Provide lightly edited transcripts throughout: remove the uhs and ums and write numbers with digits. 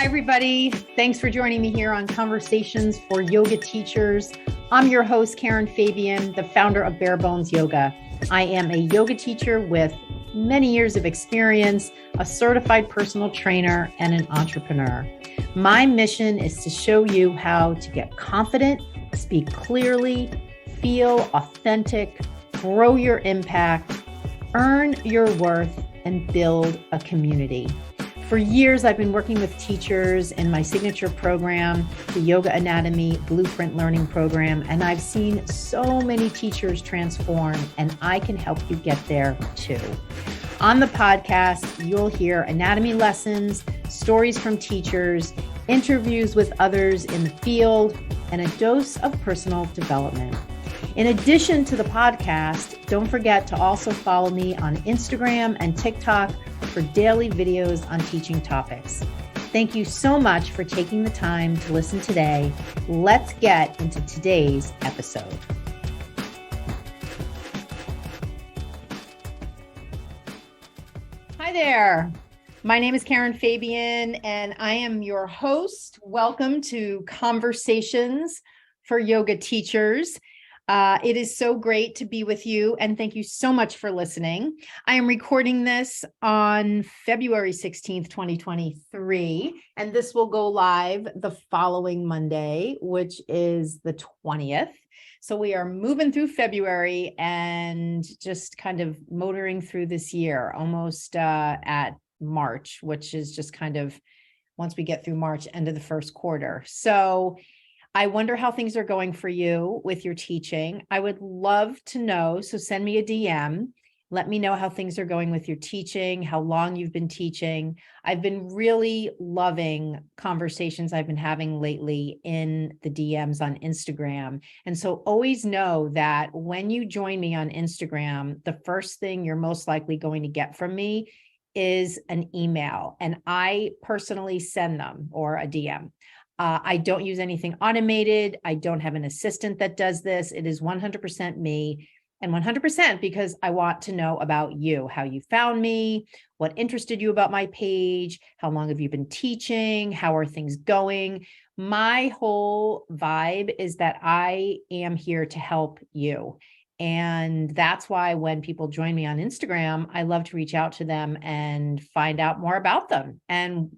Hi, everybody. Thanks for joining me here on Conversations for Yoga Teachers. I'm your host, Karen Fabian, the founder of Bare Bones Yoga. I am a yoga teacher with many years of experience, a certified personal trainer, and an entrepreneur. My mission is to show you how to get confident, speak clearly, feel authentic, grow your impact, earn your worth, and build a community. For years, I've been working with teachers in my signature program, the Yoga Anatomy Blueprint Learning Program, and I've seen so many teachers transform, and I can help you get there too. On the podcast, you'll hear anatomy lessons, stories from teachers, interviews with others in the field, and a dose of personal development. In addition to the podcast, don't forget to also follow me on Instagram and TikTok for daily videos on teaching topics. Thank you so much for taking the time to listen today. Let's get into today's episode. Hi there. My name is Karen Fabian, and I am your host. Welcome to Conversations for Yoga Teachers. It is so great to be with you, and thank you so much for listening. I am recording this on February 16th, 2023, and this will go live the following Monday, which is the 20th. So we are moving through February and just kind of motoring through this year, almost at March, which is just kind of, once we get through March, end of the first quarter. So I wonder how things are going for you with your teaching. I would love to know, so send me a DM. Let me know how things are going with your teaching, how long you've been teaching. I've been really loving conversations I've been having lately in the DMs on Instagram. And so always know that when you join me on Instagram, the first thing you're most likely going to get from me is an email. And I personally send them, or a DM. I don't use anything automated. I don't have an assistant that does this. It is 100% me, and 100% because I want to know about you, how you found me, what interested you about my page, how long have you been teaching, how are things going. My whole vibe is that I am here to help you. And that's why when people join me on Instagram, I love to reach out to them and find out more about them and,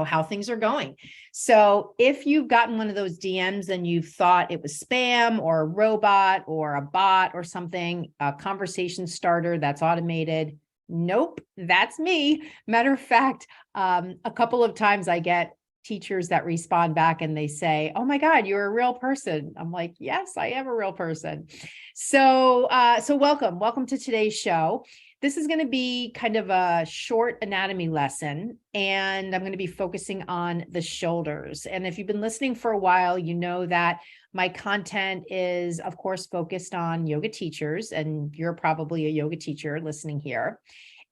how things are going. So if you've gotten one of those DMs and you've thought it was spam or a robot or a bot or something, a conversation starter that's automated, nope, that's me. Matter of fact, a couple of times I get teachers that respond back and they say, "Oh my God, you're a real person." I'm like, "Yes, I am a real person." So welcome to today's show. This is going to be kind of a short anatomy lesson, and I'm going to be focusing on the shoulders. And if you've been listening for a while, you know that my content is, of course, focused on yoga teachers, and you're probably a yoga teacher listening here.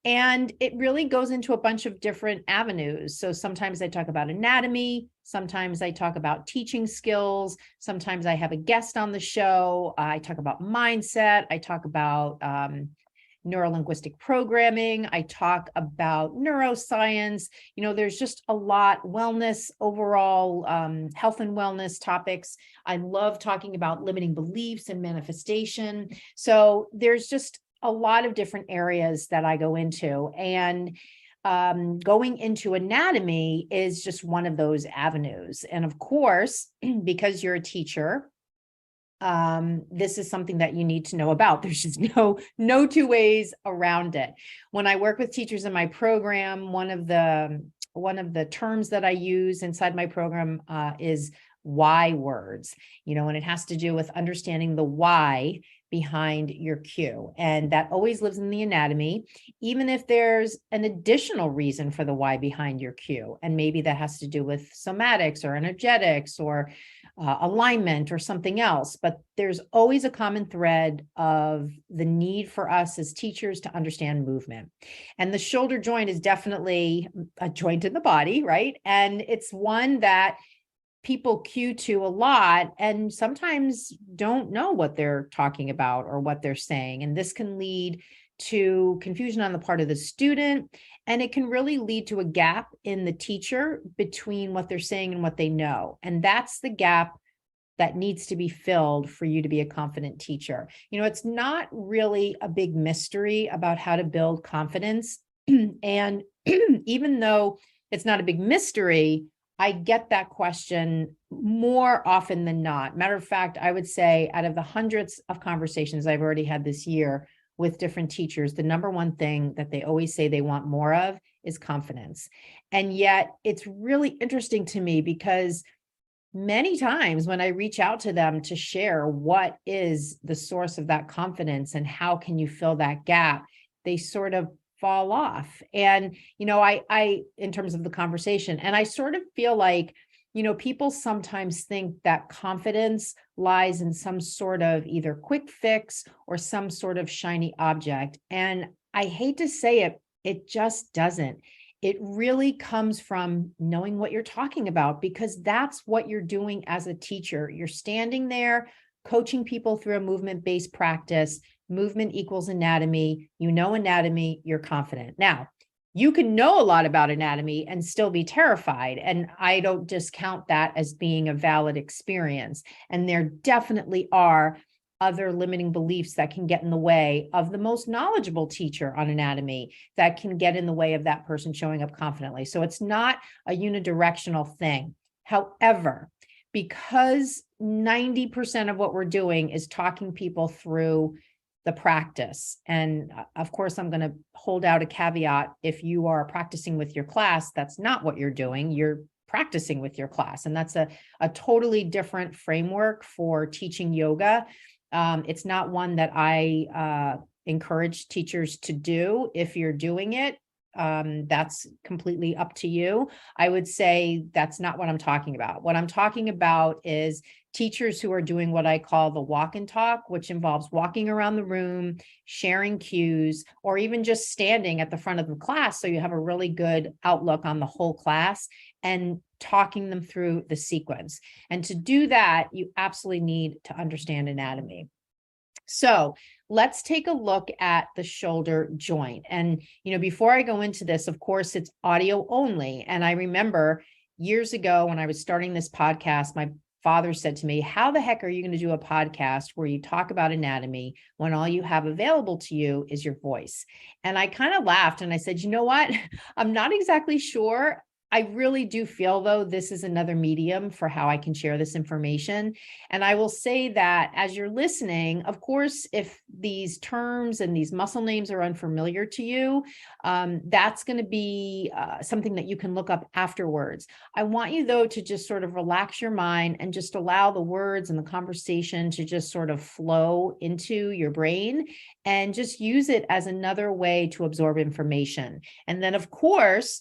And it really goes into a bunch of different avenues. So sometimes I talk about anatomy, sometimes I talk about teaching skills, sometimes I have a guest on the show, I talk about mindset, I talk about neurolinguistic programming, I talk about neuroscience. There's just a lot, wellness, overall health and wellness topics. I love talking about limiting beliefs and manifestation. So there's just a lot of different areas that I go into, and going into anatomy is just one of those avenues. And of course, because you're a teacher, this is something that you need to know about. There's just no two ways around it. When I work with teachers in my program, one of the terms that I use inside my program is why words, and it has to do with understanding the why behind your cue. And that always lives in the anatomy, even if there's an additional reason for the why behind your cue. And maybe that has to do with somatics or energetics or alignment or something else. But there's always a common thread of the need for us as teachers to understand movement. And the shoulder joint is definitely a joint in the body, right? And it's one that people cue to a lot and sometimes don't know what they're talking about or what they're saying. And this can lead to confusion on the part of the student And it can really lead to a gap in the teacher between what they're saying and what they know. And that's the gap that needs to be filled for you to be a confident teacher. It's not really a big mystery about how to build confidence. And even though it's not a big mystery, I get that question more often than not. Matter of fact, I would say out of the hundreds of conversations I've already had this year with different teachers, the number one thing that they always say they want more of is confidence. And yet it's really interesting to me because many times when I reach out to them to share what is the source of that confidence and how can you fill that gap, they sort of fall off. And, I, in terms of the conversation, and I sort of feel like, people sometimes think that confidence lies in some sort of either quick fix or some sort of shiny object. And I hate to say it, it just doesn't. It really comes from knowing what you're talking about, because that's what you're doing as a teacher. You're standing there coaching people through a movement-based practice. Movement equals anatomy. You know anatomy, you're confident. Now, you can know a lot about anatomy and still be terrified. And I don't discount that as being a valid experience. And there definitely are other limiting beliefs that can get in the way of the most knowledgeable teacher on anatomy, that can get in the way of that person showing up confidently. So it's not a unidirectional thing. However, because 90% of what we're doing is talking people through the practice. And of course, I'm going to hold out a caveat. If you are practicing with your class, that's not what you're doing. You're practicing with your class. And that's a totally different framework for teaching yoga. It's not one that I encourage teachers to do. If you're doing it, that's completely up to you. I would say that's not what I'm talking about. What I'm talking about is teachers who are doing what I call the walk and talk, which involves walking around the room, sharing cues, or even just standing at the front of the class so you have a really good outlook on the whole class and talking them through the sequence. And to do that, you absolutely need to understand anatomy. So let's take a look at the shoulder joint. And, before I go into this, of course, it's audio only. And I remember years ago when I was starting this podcast, my father said to me, how the heck are you going to do a podcast where you talk about anatomy when all you have available to you is your voice? And I kind of laughed and I said, you know what? I'm not exactly sure. I really do feel, though, this is another medium for how I can share this information. And I will say that as you're listening, of course, if these terms and these muscle names are unfamiliar to you, that's going to be something that you can look up afterwards. I want you, though, to just sort of relax your mind and just allow the words and the conversation to just sort of flow into your brain and just use it as another way to absorb information. And then, of course,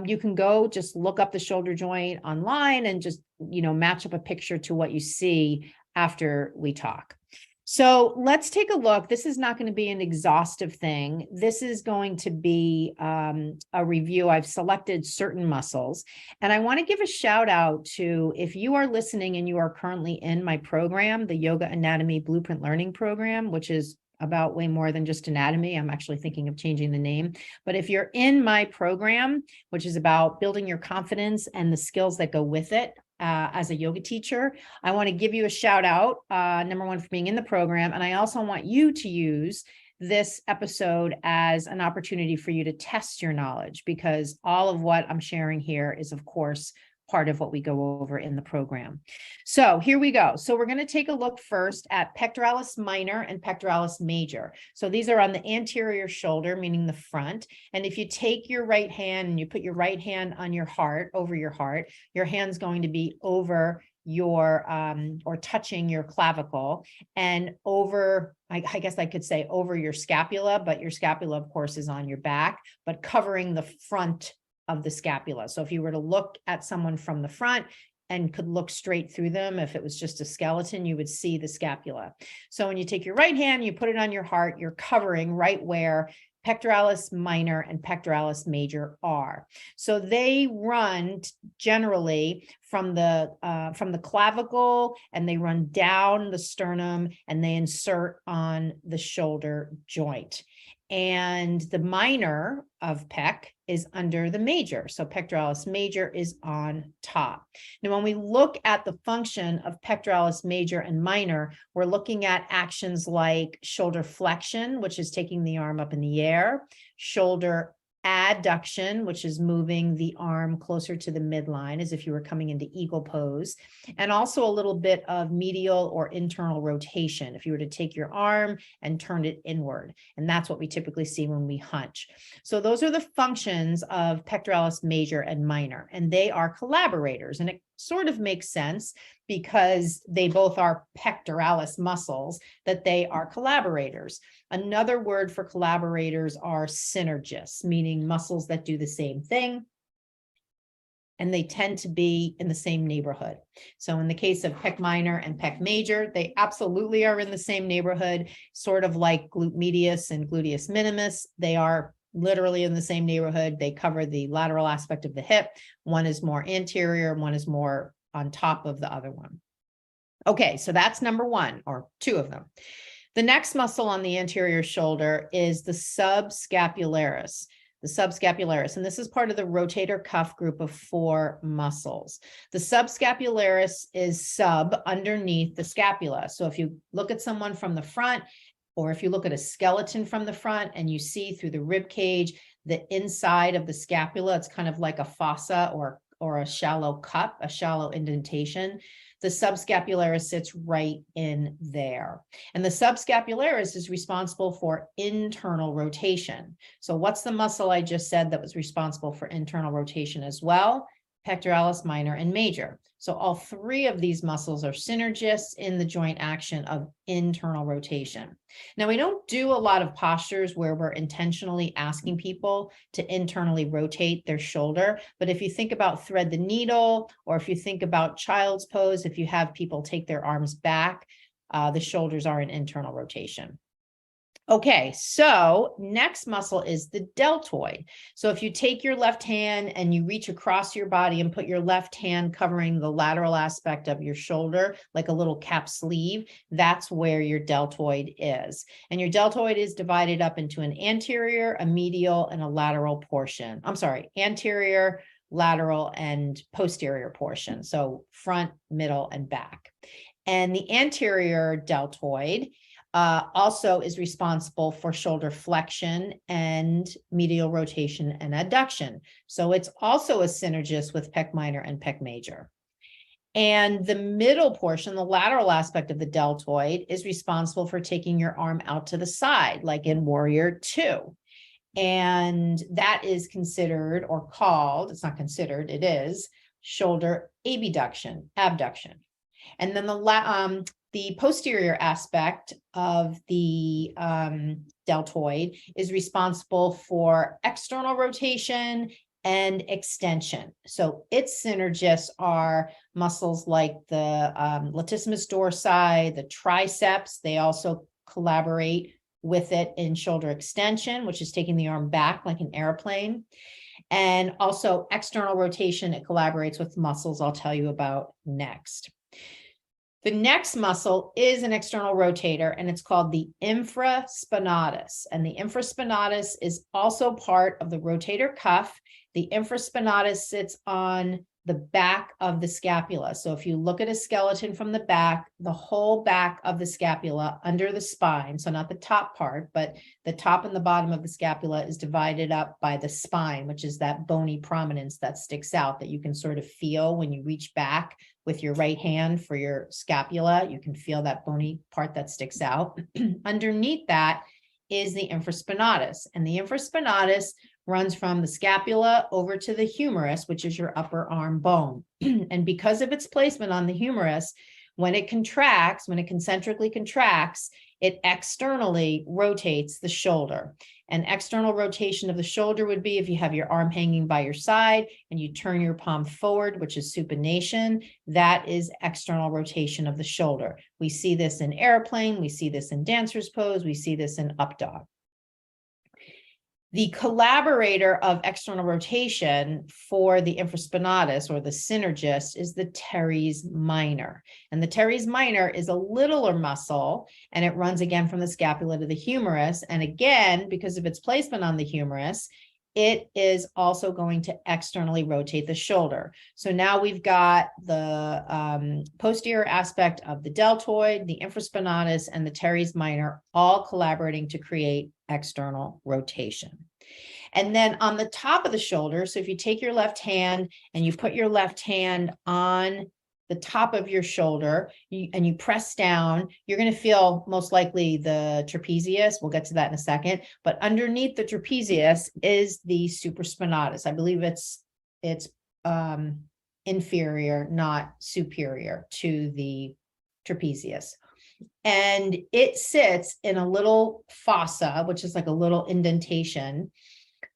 you can go just look up the shoulder joint online and just, match up a picture to what you see after we talk. So let's take a look. This is not going to be an exhaustive thing. This is going to be a review. I've selected certain muscles, and I want to give a shout out to, if you are listening and you are currently in my program, the Yoga Anatomy Blueprint Learning Program, which is about way more than just anatomy. I'm actually thinking of changing the name. But if you're in my program, which is about building your confidence and the skills that go with it, as a yoga teacher, I want to give you a shout out, number one, for being in the program. And I also want you to use this episode as an opportunity for you to test your knowledge, because all of what I'm sharing here is, of course, part of what we go over in the program. So here we go. So we're going to take a look first at pectoralis minor and pectoralis major. So these are on the anterior shoulder, meaning the front. And if you take your right hand and you put your right hand on your heart, over your heart, your hand's going to be over your, or touching your clavicle, and over, I guess I could say over your scapula, but your scapula, of course, is on your back, but covering the front of the scapula. So if you were to look at someone from the front and could look straight through them, if it was just a skeleton, you would see the scapula. So when you take your right hand, you put it on your heart, you're covering right where pectoralis minor and pectoralis major are. So they run generally from the clavicle, and they run down the sternum, and they insert on the shoulder joint. and the minor of pec is under the major. So pectoralis major is on top. Now, when we look at the function of pectoralis major and minor, we're looking at actions like shoulder flexion, which is taking the arm up in the air, shoulder adduction, which is moving the arm closer to the midline as if you were coming into eagle pose, and also a little bit of medial or internal rotation if you were to take your arm and turn it inward. And that's what we typically see when we hunch. So those are the functions of pectoralis major and minor, and they are collaborators. And it sort of makes sense because they both are pectoralis muscles, that they are collaborators. Another word for collaborators are synergists, meaning muscles that do the same thing, and they tend to be in the same neighborhood. So in the case of pec minor and pec major, they absolutely are in the same neighborhood, sort of like glute medius and gluteus minimus. They are literally in the same neighborhood. They cover the lateral aspect of the hip. One is more anterior, one is more on top of the other one. Okay, so that's number one, or two of them. The next muscle on the anterior shoulder is the subscapularis. The subscapularis, and this is part of the rotator cuff group of 4 muscles. The subscapularis is underneath the scapula. So if you look at someone from the front, or if you look at a skeleton from the front and you see through the rib cage, the inside of the scapula, it's kind of like a fossa or a shallow cup, a shallow indentation. The subscapularis sits right in there. And the subscapularis is responsible for internal rotation. So what's the muscle I just said that was responsible for internal rotation as well? Pectoralis minor and major. So all 3 of these muscles are synergists in the joint action of internal rotation. Now, we don't do a lot of postures where we're intentionally asking people to internally rotate their shoulder. But if you think about thread the needle, or if you think about child's pose, if you have people take their arms back, the shoulders are in internal rotation. Okay, so next muscle is the deltoid. So if you take your left hand and you reach across your body and put your left hand covering the lateral aspect of your shoulder, like a little cap sleeve, that's where your deltoid is. And your deltoid is divided up into an anterior, a medial, and a lateral portion. I'm sorry, anterior, lateral, and posterior portion. So front, middle, and back. And the anterior deltoid also is responsible for shoulder flexion and medial rotation and adduction. So it's also a synergist with pec minor and pec major. And the middle portion, the lateral aspect of the deltoid, is responsible for taking your arm out to the side, like in Warrior 2. And that is considered, or called, it's not considered, it is shoulder abduction. And then the posterior aspect of the deltoid is responsible for external rotation and extension. So its synergists are muscles like the latissimus dorsi, the triceps. They also collaborate with it in shoulder extension, which is taking the arm back like an airplane. And also external rotation, it collaborates with muscles I'll tell you about next. The next muscle is an external rotator, and it's called the infraspinatus. And the infraspinatus is also part of the rotator cuff. The infraspinatus sits on the back of the scapula. So if you look at a skeleton from the back, the whole back of the scapula under the spine, so not the top part, but the top and the bottom of the scapula is divided up by the spine, which is that bony prominence that sticks out that you can sort of feel when you reach back with your right hand for your scapula. You can feel that bony part that sticks out. Underneath that is the infraspinatus, and the infraspinatus runs from the scapula over to the humerus, which is your upper arm bone. And because of its placement on the humerus, when it contracts, when it concentrically contracts, it externally rotates the shoulder. And external rotation of the shoulder would be if you have your arm hanging by your side and you turn your palm forward, which is supination. That is external rotation of the shoulder. We see this in airplane, we see this in dancer's pose, we see this in up dog. The collaborator of external rotation for the infraspinatus or the synergist is the teres minor. And the teres minor is a littler muscle, and it runs again from the scapula to the humerus. And again, because of its placement on the humerus, it is also going to externally rotate the shoulder. So now we've got the posterior aspect of the deltoid, the infraspinatus, and the teres minor all collaborating to create external rotation. And then on the top of the shoulder, so if you take your left hand and you put your left hand on the top of your shoulder and you press down, you're going to feel most likely the trapezius. We'll get to that in a second. But underneath the trapezius is the supraspinatus. I believe it's inferior, not superior to the trapezius. And it sits in a little fossa, which is like a little indentation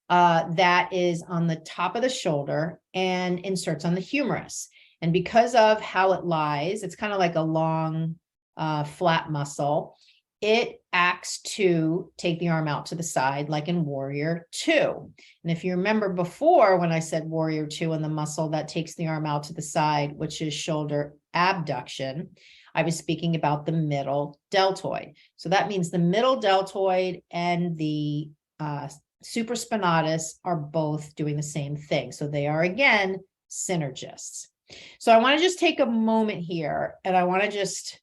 that is on the top of the shoulder and inserts on the humerus. And because of how it lies, it's kind of like a long, flat muscle. It acts to take the arm out to the side, like in Warrior 2. And if you remember before when I said Warrior 2 and the muscle that takes the arm out to the side, which is shoulder abduction, I was speaking about the middle deltoid. So that means the middle deltoid and the supraspinatus are both doing the same thing. So they are, again, synergists. So I want to just take a moment here and I want to just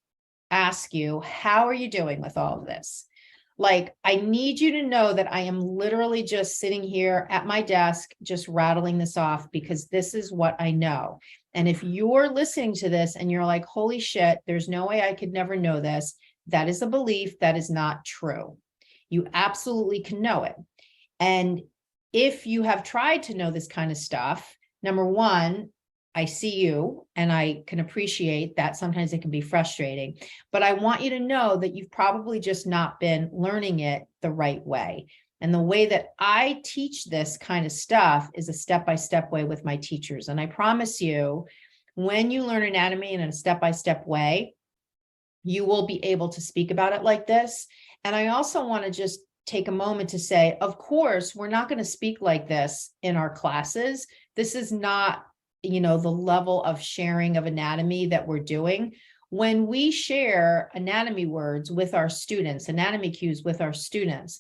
ask you, how are you doing with all of this? Like, I need you to know that I am literally just sitting here at my desk, just rattling this off because this is what I know. And if you're listening to this and you're like, holy shit, there's no way I could never know this, that is a belief that is not true. You absolutely can know it. And if you have tried to know this kind of stuff, number one, I see you and I can appreciate that sometimes it can be frustrating, but I want you to know that you've probably just not been learning it the right way. And the way that I teach this kind of stuff is a step-by-step way with my teachers. And I promise you, when you learn anatomy in a step-by-step way, you will be able to speak about it like this. And I also want to just take a moment to say, of course, we're not going to speak like this in our classes. This is not, the level of sharing of anatomy that we're doing. When we share anatomy words with our students, anatomy cues with our students,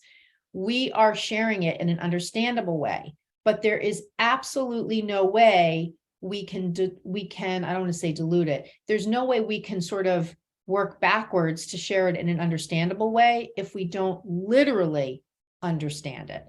we are sharing it in an understandable way, but there is absolutely no way we can, I don't want to say dilute it. There's no way we can sort of work backwards to share it in an understandable way if we don't literally understand it.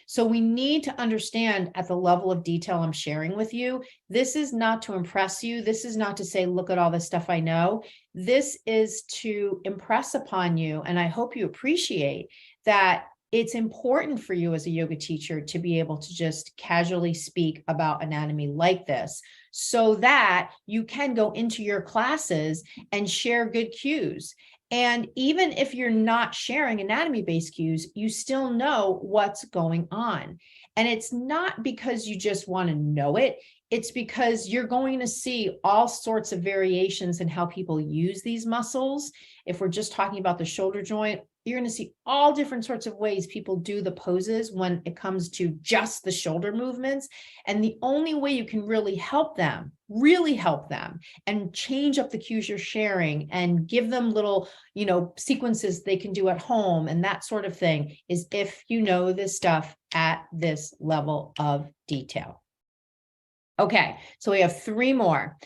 So we need to understand at the level of detail I'm sharing with you. This is not to impress you. This is not to say, look at all this stuff I know. This is to impress upon you. And I hope you appreciate that it's important for you as a yoga teacher to be able to just casually speak about anatomy like this so that you can go into your classes and share good cues. And even if you're not sharing anatomy-based cues, you still know what's going on. And it's not because you just want to know it. It's because you're going to see all sorts of variations in how people use these muscles. If we're just talking about the shoulder joint, you're going to see all different sorts of ways people do the poses when it comes to just the shoulder movements. And the only way you can really help them and change up the cues you're sharing and give them little, sequences they can do at home and that sort of thing is if you know this stuff at this level of detail. Okay, so we have 3 more.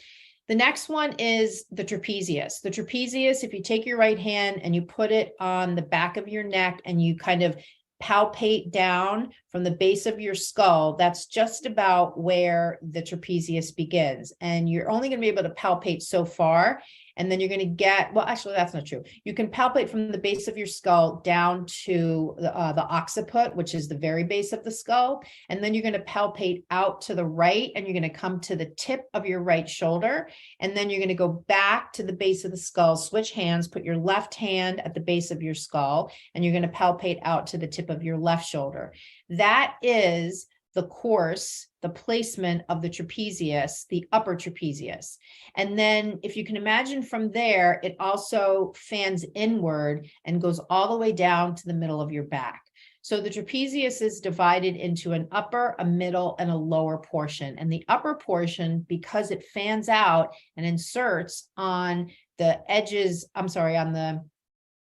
The next one is the trapezius. The trapezius, if you take your right hand and you put it on the back of your neck and you kind of palpate down from the base of your skull, that's just about where the trapezius begins. And you're only going to be able to palpate so far. And then you're going to get, well, actually, that's not true. You can palpate from the base of your skull down to the occiput, which is the very base of the skull. And then you're going to palpate out to the right, and you're going to come to the tip of your right shoulder. And then you're going to go back to the base of the skull, switch hands, put your left hand at the base of your skull, and you're going to palpate out to the tip of your left shoulder. That is the course, the placement of the trapezius, the upper trapezius. And then if you can imagine from there, it also fans inward and goes all the way down to the middle of your back. So the trapezius is divided into an upper, a middle, and a lower portion. And the upper portion, because it fans out and inserts on the edges, on the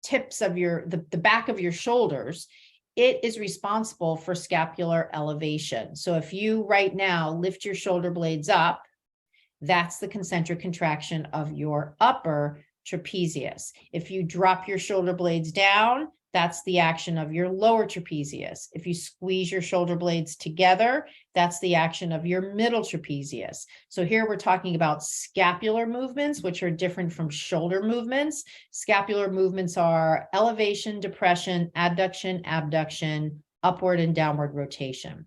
tips of the back of your shoulders, it is responsible for scapular elevation. So if you right now lift your shoulder blades up, that's the concentric contraction of your upper trapezius. If you drop your shoulder blades down, that's the action of your lower trapezius. If you squeeze your shoulder blades together, that's the action of your middle trapezius. So here we're talking about scapular movements, which are different from shoulder movements. Scapular movements are elevation, depression, adduction, abduction, upward and downward rotation.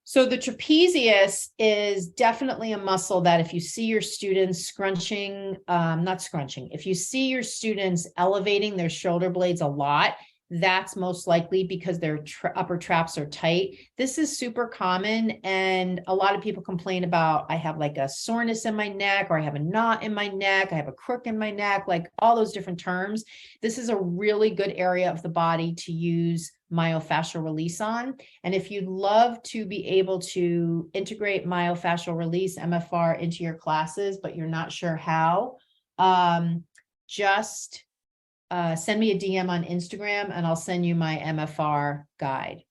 So the trapezius is definitely a muscle that if you see your students if you see your students elevating their shoulder blades a lot, that's most likely because their upper traps are tight. This is super common, and a lot of people complain about, I have like a soreness in my neck, or I have a knot in my neck, I have a crook in my neck, like all those different terms. This is a really good area of the body to use myofascial release on. And if you'd love to be able to integrate myofascial release, MFR, into your classes, but you're not sure how, just send me a DM on Instagram and I'll send you my MFR guide.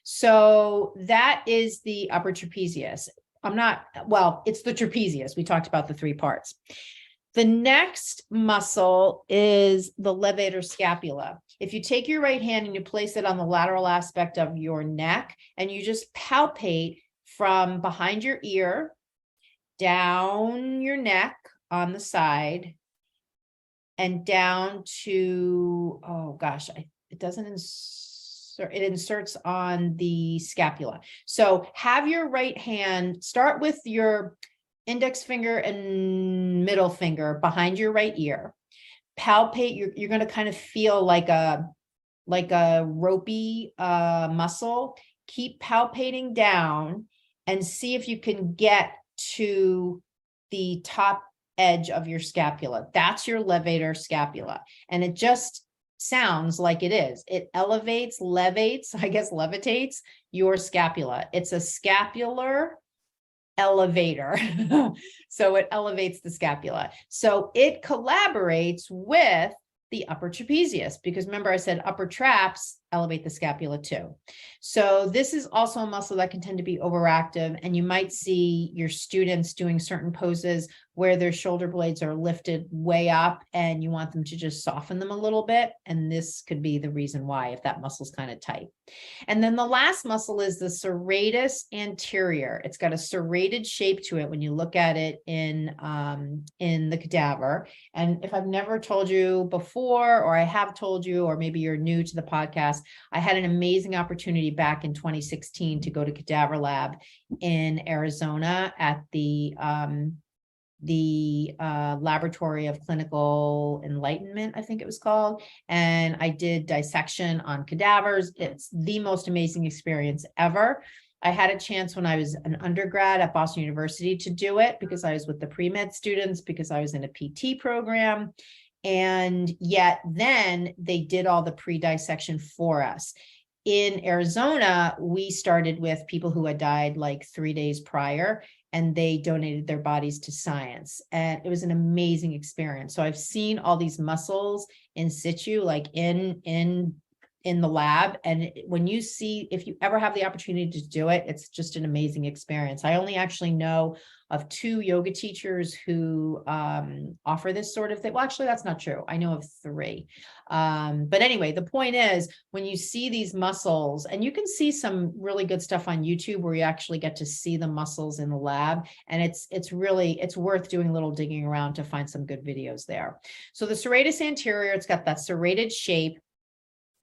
So that is the upper trapezius. It's the trapezius. We talked about the three parts. The next muscle is the levator scapula. If you take your right hand and you place it on the lateral aspect of your neck and you just palpate from behind your ear, down your neck on the side, and down to, it doesn't insert, it inserts on the scapula. So have your right hand, start with your index finger and middle finger behind your right ear. Palpate, you're going to kind of feel like a ropey muscle. Keep palpating down and see if you can get to the top edge of your scapula. That's your levator scapula. And it just sounds like it is. It levitates your scapula. It's a scapular elevator. So it elevates the scapula. So it collaborates with the upper trapezius, because remember I said upper traps elevate the scapula too. So this is also a muscle that can tend to be overactive, and you might see your students doing certain poses where their shoulder blades are lifted way up and you want them to just soften them a little bit. And this could be the reason why, if that muscle's kind of tight. And then the last muscle is the serratus anterior. It's got a serrated shape to it when you look at it in the cadaver. And if I've never told you before, or I have told you, or maybe you're new to the podcast, I had an amazing opportunity back in 2016 to go to Cadaver Lab in Arizona at the Laboratory of Clinical Enlightenment, I think it was called. And I did dissection on cadavers. It's the most amazing experience ever. I had a chance when I was an undergrad at Boston University to do it because I was with the pre-med students, because I was in a PT program. And yet then they did all the pre-dissection for us. In Arizona, we started with people who had died like 3 days prior, and they donated their bodies to science. And it was an amazing experience. So I've seen all these muscles in situ, like in the lab. And when you see, if you ever have the opportunity to do it, it's just an amazing experience. I only actually know of 2 yoga teachers who offer this sort of thing. Well, actually, that's not true. I know of 3. But anyway, the point is, when you see these muscles, and you can see some really good stuff on YouTube where you actually get to see the muscles in the lab. And it's worth doing a little digging around to find some good videos there. So the serratus anterior, it's got that serrated shape.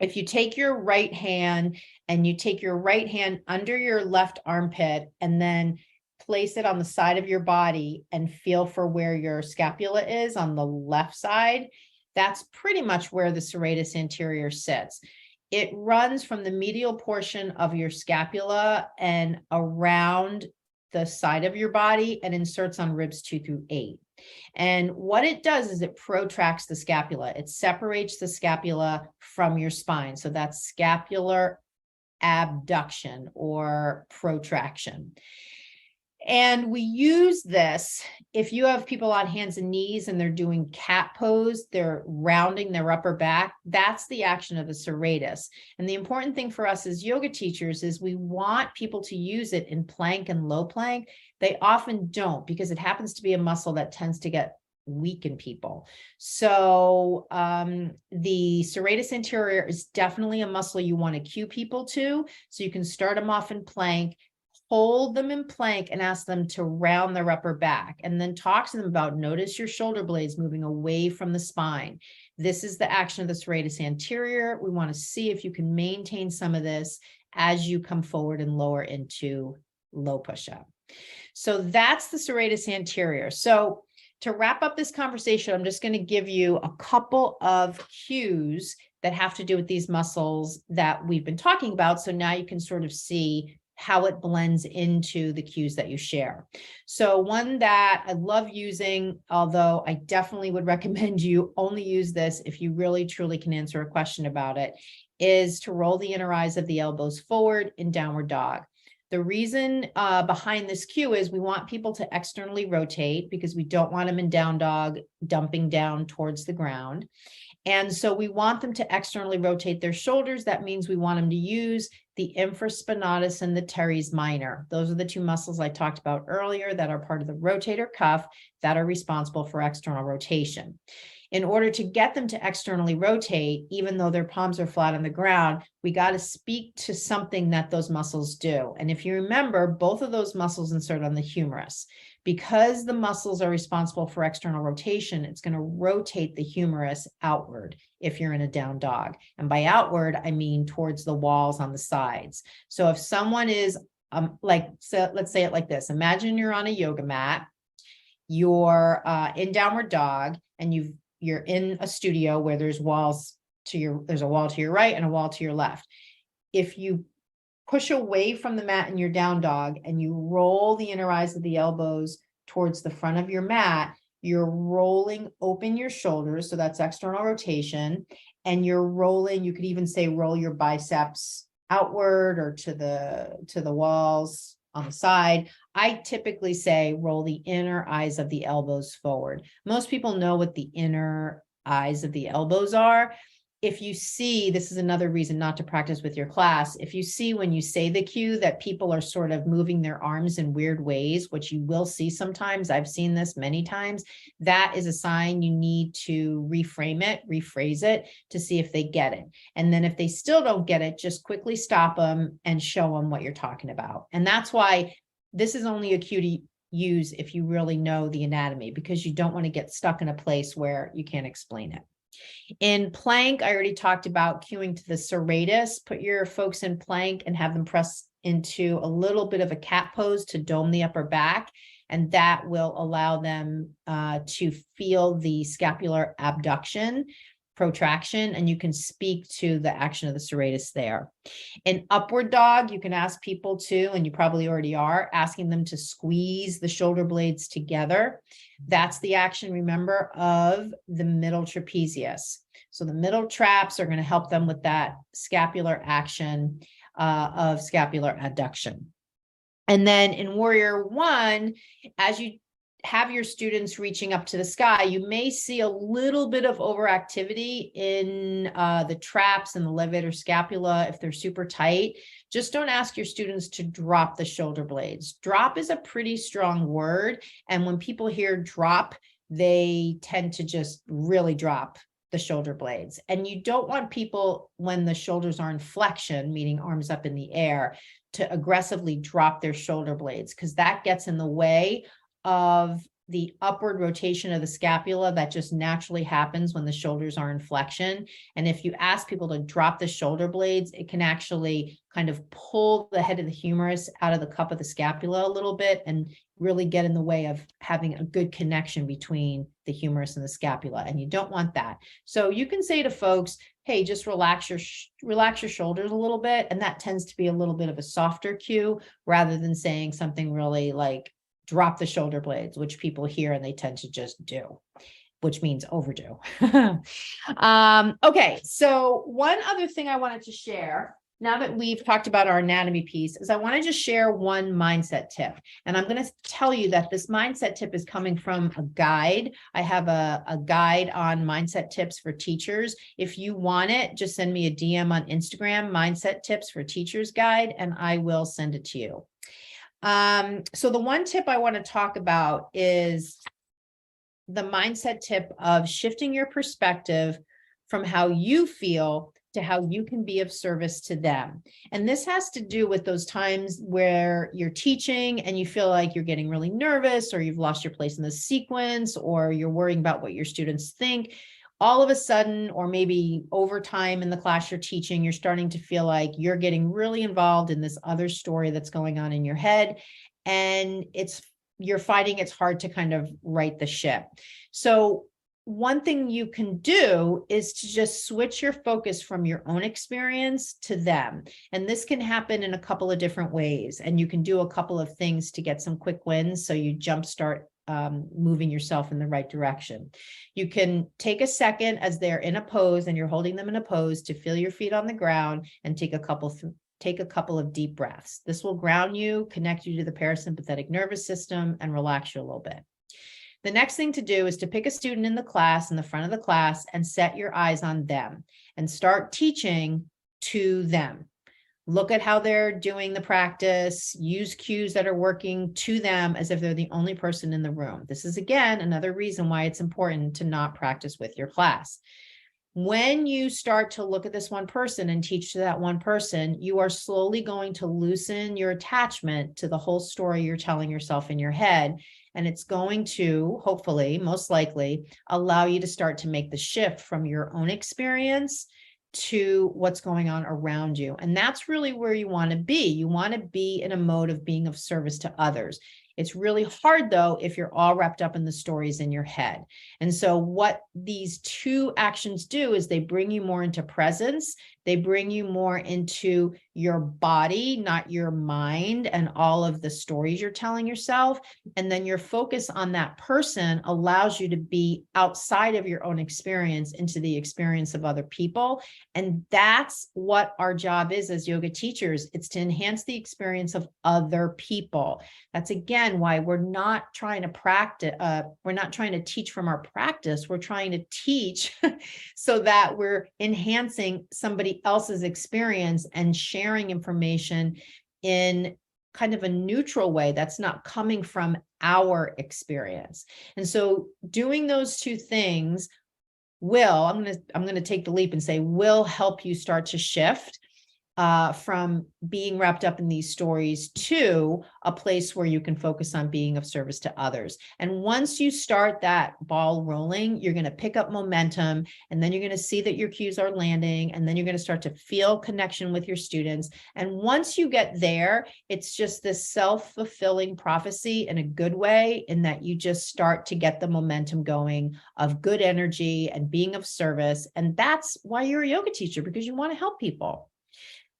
If you take your right hand and you take your right hand under your left armpit and then place it on the side of your body and feel for where your scapula is on the left side, that's pretty much where the serratus anterior sits. It runs from the medial portion of your scapula and around the side of your body and inserts on ribs 2 through 8. And what it does is it protracts the scapula. It separates the scapula from your spine. So that's scapular abduction or protraction. And we use this if you have people on hands and knees and they're doing cat pose, they're rounding their upper back. That's the action of the serratus. And the important thing for us as yoga teachers is we want people to use it in plank and low plank. They often don't, because it happens to be a muscle that tends to get weak in people. So the serratus anterior is definitely a muscle you want to cue people to. So you can start them off in plank, hold them in plank and ask them to round their upper back, and then talk to them about, notice your shoulder blades moving away from the spine. This is the action of the serratus anterior. We want to see if you can maintain some of this as you come forward and lower into low push-up. So that's the serratus anterior. So to wrap up this conversation, I'm just going to give you a couple of cues that have to do with these muscles that we've been talking about. So now you can sort of see how it blends into the cues that you share. So one that I love using, although I definitely would recommend you only use this if you really truly can answer a question about it, is to roll the inner eyes of the elbows forward in downward dog. The reason behind this cue is we want people to externally rotate because we don't want them in down dog dumping down towards the ground. And so we want them to externally rotate their shoulders. That means we want them to use the infraspinatus and the teres minor. Those are the two muscles I talked about earlier that are part of the rotator cuff that are responsible for external rotation. In order to get them to externally rotate, even though their palms are flat on the ground, we got to speak to something that those muscles do. And if you remember, both of those muscles insert on the humerus. Because the muscles are responsible for external rotation, it's going to rotate the humerus outward if you're in a down dog. And by outward, I mean towards the walls on the sides. So if someone is so let's say it like this. Imagine you're on a yoga mat, you're in downward dog, and you're in a studio where there's a wall to your right and a wall to your left. If you push away from the mat in your down dog and you roll the inner eyes of the elbows towards the front of your mat, you're rolling open your shoulders. So that's external rotation. And you're rolling, you could even say roll your biceps outward or to the walls on the side. I typically say roll the inner eyes of the elbows forward. Most people know what the inner eyes of the elbows are. If you see, this is another reason not to practice with your class. If you see when you say the cue that people are sort of moving their arms in weird ways, which you will see sometimes, I've seen this many times, that is a sign you need to reframe it, rephrase it to see if they get it. And then if they still don't get it, just quickly stop them and show them what you're talking about. And that's why this is only a cue to use if you really know the anatomy, because you don't want to get stuck in a place where you can't explain it. In plank, I already talked about cueing to the serratus. Put your folks in plank and have them press into a little bit of a cat pose to dome the upper back. And that will allow them to feel the scapular abduction, protraction, and you can speak to the action of the serratus there. In upward dog, you can ask people to, and you probably already are, asking them to squeeze the shoulder blades together. That's the action, remember, of the middle trapezius. So the middle traps are going to help them with that scapular action of scapular adduction. And then in Warrior One, as you have your students reaching up to the sky, you may see a little bit of overactivity in the traps and the levator scapula if they're super tight. Just don't ask your students to drop the shoulder blades. Drop is a pretty strong word. And when people hear drop, they tend to just really drop the shoulder blades. And you don't want people, when the shoulders are in flexion, meaning arms up in the air, to aggressively drop their shoulder blades, because that gets in the way of the upward rotation of the scapula that just naturally happens when the shoulders are in flexion. And if you ask people to drop the shoulder blades, it can actually kind of pull the head of the humerus out of the cup of the scapula a little bit and really get in the way of having a good connection between the humerus and the scapula. And you don't want that. So you can say to folks, hey, just relax your shoulders a little bit. And that tends to be a little bit of a softer cue rather than saying something really like, drop the shoulder blades, which people hear and they tend to just do, which means overdo. Okay, so one other thing I wanted to share now that we've talked about our anatomy piece, is I want to just share one mindset tip. And I'm going to tell you that this mindset tip is coming from a guide. I have a guide on mindset tips for teachers. If you want it, just send me a DM on Instagram, Mindset Tips for Teachers Guide, and I will send it to you. So the one tip I want to talk about is the mindset tip of shifting your perspective from how you feel to how you can be of service to them. And this has to do with those times where you're teaching and you feel like you're getting really nervous, or you've lost your place in the sequence, or you're worrying about what your students think. All of a sudden, or maybe over time in the class you're teaching, you're starting to feel like you're getting really involved in this other story that's going on in your head. And you're finding it's hard to kind of right the ship. So one thing you can do is to just switch your focus from your own experience to them. And this can happen in a couple of different ways. And you can do a couple of things to get some quick wins, so you jumpstart moving yourself in the right direction. You can take a second as they're in a pose and you're holding them in a pose to feel your feet on the ground and take a couple of deep breaths. This will ground you, connect you to the parasympathetic nervous system, and relax you a little bit. The next thing to do is to pick a student in the class, in the front of the class, and set your eyes on them and start teaching to them. Look at how they're doing the practice, use cues that are working to them as if they're the only person in the room. This is, again, another reason why it's important to not practice with your class. When you start to look at this one person and teach to that one person, you are slowly going to loosen your attachment to the whole story you're telling yourself in your head. And it's going to, hopefully, most likely, allow you to start to make the shift from your own experience to what's going on around you. And that's really where you want to be. You want to be in a mode of being of service to others. It's really hard, though, if you're all wrapped up in the stories in your head. And so what these two actions do is they bring you more into presence. They bring you more into your body, not your mind, and all of the stories you're telling yourself. And then your focus on that person allows you to be outside of your own experience into the experience of other people. And that's what our job is as yoga teachers. It's to enhance the experience of other people. That's, again, why we're not trying to practice. We're not trying to teach from our practice. We're trying to teach so that we're enhancing somebody else's experience and sharing information in kind of a neutral way that's not coming from our experience. And so doing those two things I'm going to take the leap and say will help you start to shift from being wrapped up in these stories to a place where you can focus on being of service to others. And once you start that ball rolling, you're going to pick up momentum, and then you're going to see that your cues are landing, and then you're going to start to feel connection with your students. And once you get there, it's just this self-fulfilling prophecy in a good way, in that you just start to get the momentum going of good energy and being of service. And that's why you're a yoga teacher, because you want to help people.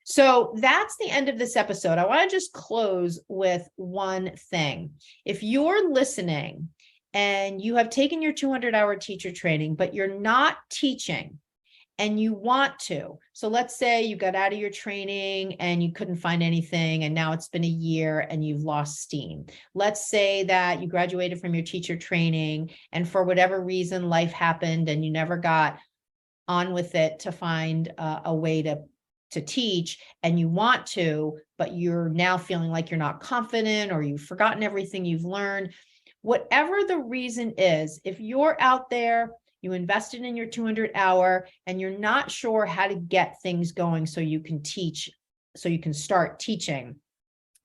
So that's the end of this episode. I want to just close with one thing. If you're listening and you have taken your 200-hour teacher training, but you're not teaching and you want to, so let's say you got out of your training and you couldn't find anything, and now it's been a year and you've lost steam. Let's say that you graduated from your teacher training and for whatever reason, life happened and you never got on with it to find a way to teach, and you want to, but you're now feeling like you're not confident, or you've forgotten everything you've learned. Whatever the reason is, if you're out there, you invested in your 200-hour and you're not sure how to get things going so you can teach, so you can start teaching,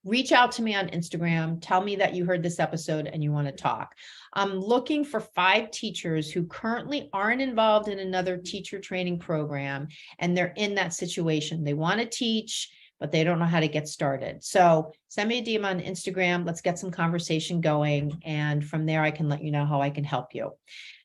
reach out to me on Instagram. Tell me that you heard this episode and you want to talk. I'm looking for 5 teachers who currently aren't involved in another teacher training program, and they're in that situation. They want to teach, but they don't know how to get started. So send me a DM on Instagram. Let's get some conversation going. And from there, I can let you know how I can help you.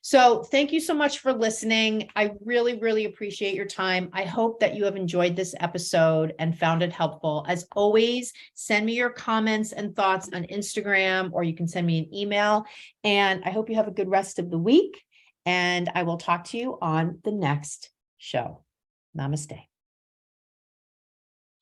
So thank you so much for listening. I really, really appreciate your time. I hope that you have enjoyed this episode and found it helpful. As always, send me your comments and thoughts on Instagram, or you can send me an email. And I hope you have a good rest of the week. And I will talk to you on the next show. Namaste.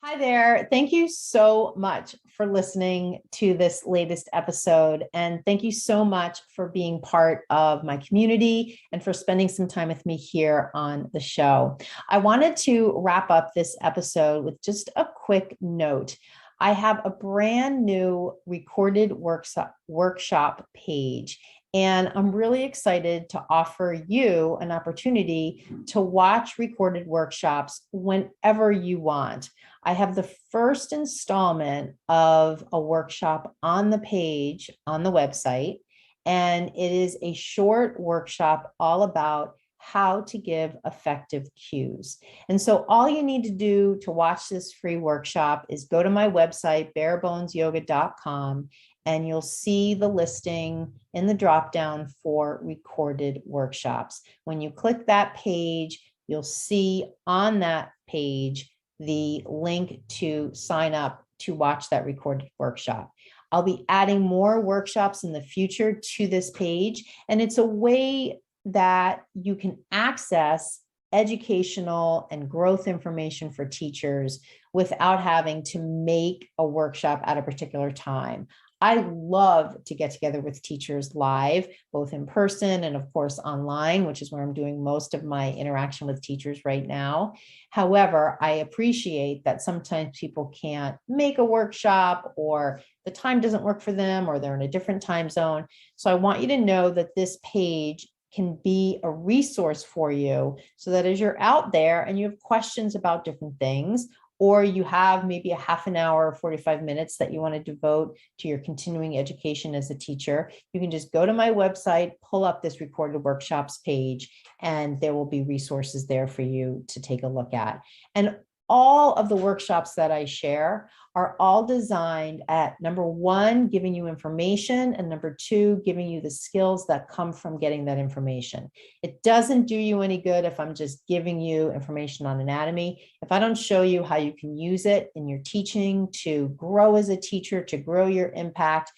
Hi there. Thank you so much for listening to this latest episode. And thank you so much for being part of my community and for spending some time with me here on the show. I wanted to wrap up this episode with just a quick note. I have a brand new recorded workshop page. And I'm really excited to offer you an opportunity to watch recorded workshops whenever you want. I have the first installment of a workshop on the page on the website, and it is a short workshop all about how to give effective cues. And so all you need to do to watch this free workshop is go to my website, barebonesyoga.com, and you'll see the listing in the dropdown for recorded workshops. When you click that page, you'll see on that page the link to sign up to watch that recorded workshop. I'll be adding more workshops in the future to this page, and it's a way that you can access educational and growth information for teachers without having to make a workshop at a particular time. I love to get together with teachers live, both in person and of course online, which is where I'm doing most of my interaction with teachers right now. However, I appreciate that sometimes people can't make a workshop or the time doesn't work for them or they're in a different time zone. So I want you to know that this page can be a resource for you so that as you're out there and you have questions about different things, or you have maybe a half an hour or 45 minutes that you want to devote to your continuing education as a teacher, you can just go to my website, pull up this recorded workshops page, and there will be resources there for you to take a look at. And all of the workshops that I share are all designed at number one, giving you information, and number two, giving you the skills that come from getting that information. It doesn't do you any good if I'm just giving you information on anatomy. If I don't show you how you can use it in your teaching to grow as a teacher, to grow your impact,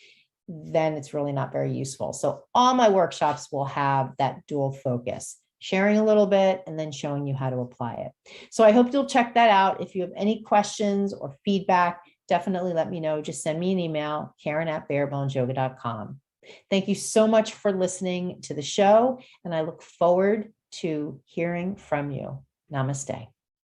then it's really not very useful. So all my workshops will have that dual focus, sharing a little bit and then showing you how to apply it. So I hope you'll check that out. If you have any questions or feedback, definitely let me know. Just send me an email, Karen@barebonesyoga.com. Thank you so much for listening to the show, and I look forward to hearing from you. Namaste.